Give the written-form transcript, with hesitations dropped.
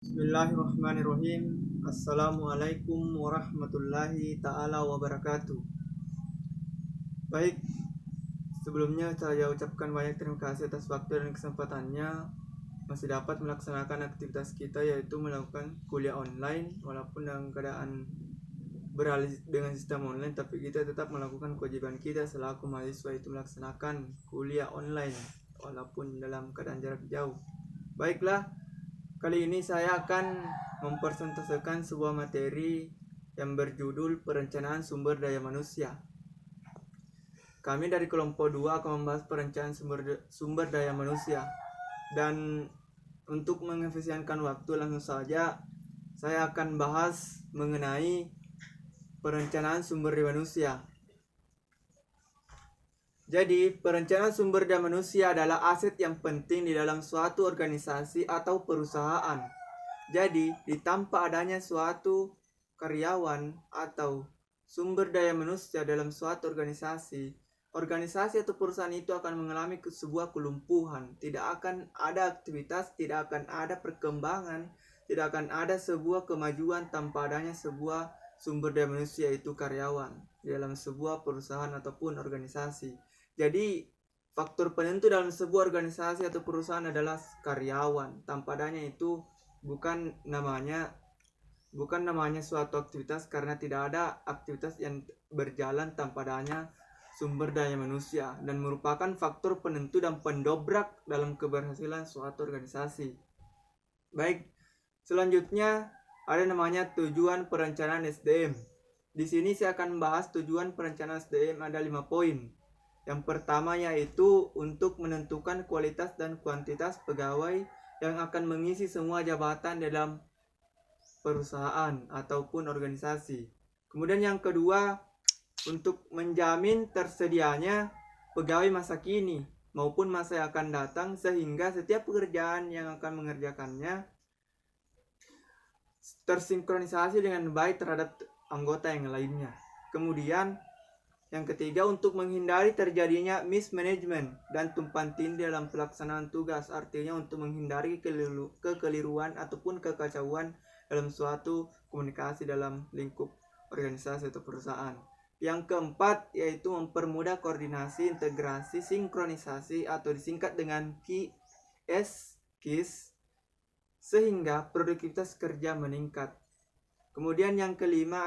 Bismillahirrahmanirrahim. Assalamualaikum warahmatullahi ta'ala wabarakatuh. Baik, sebelumnya saya ucapkan banyak terima kasih atas waktu dan kesempatannya masih dapat melaksanakan aktivitas kita, yaitu melakukan kuliah online. Walaupun dalam keadaan beralih dengan sistem online, tapi kita tetap melakukan kewajiban kita selaku mahasiswa, itu melaksanakan kuliah online walaupun dalam keadaan jarak jauh. Baiklah, kali ini saya akan mempresentasikan sebuah materi yang berjudul Perencanaan Sumber Daya Manusia. Kami dari kelompok 2 akan membahas perencanaan sumber daya manusia. Dan untuk mengefisienkan waktu, langsung saja saya akan bahas mengenai perencanaan sumber daya manusia. Jadi, perencanaan sumber daya manusia adalah aset yang penting di dalam suatu organisasi atau perusahaan. Jadi, tanpa adanya suatu karyawan atau sumber daya manusia dalam suatu organisasi atau perusahaan itu akan mengalami sebuah kelumpuhan. Tidak akan ada aktivitas, tidak akan ada perkembangan, tidak akan ada sebuah kemajuan tanpa adanya sebuah sumber daya manusia, yaitu karyawan, dalam sebuah perusahaan ataupun organisasi. Jadi, faktor penentu dalam sebuah organisasi atau perusahaan adalah karyawan. Tanpa adanya itu bukan namanya suatu aktivitas, karena tidak ada aktivitas yang berjalan tanpa adanya sumber daya manusia, dan merupakan faktor penentu dan pendobrak dalam keberhasilan suatu organisasi. Baik, selanjutnya ada namanya tujuan perencanaan SDM. Di sini saya akan membahas tujuan perencanaan SDM, ada 5 poin. Yang pertama yaitu untuk menentukan kualitas dan kuantitas pegawai yang akan mengisi semua jabatan dalam perusahaan ataupun organisasi. Kemudian yang kedua, untuk menjamin tersedianya pegawai masa kini maupun masa yang akan datang, sehingga setiap pekerjaan yang akan mengerjakannya tersinkronisasi dengan baik terhadap anggota yang lainnya. Kemudian yang ketiga, untuk menghindari terjadinya mismanagement dan tumpang tindih dalam pelaksanaan tugas, artinya untuk menghindari kekeliruan ataupun kekacauan dalam suatu komunikasi dalam lingkup organisasi atau perusahaan. Yang keempat yaitu mempermudah koordinasi, integrasi, sinkronisasi atau disingkat dengan KIS, sehingga produktivitas kerja meningkat. Kemudian yang kelima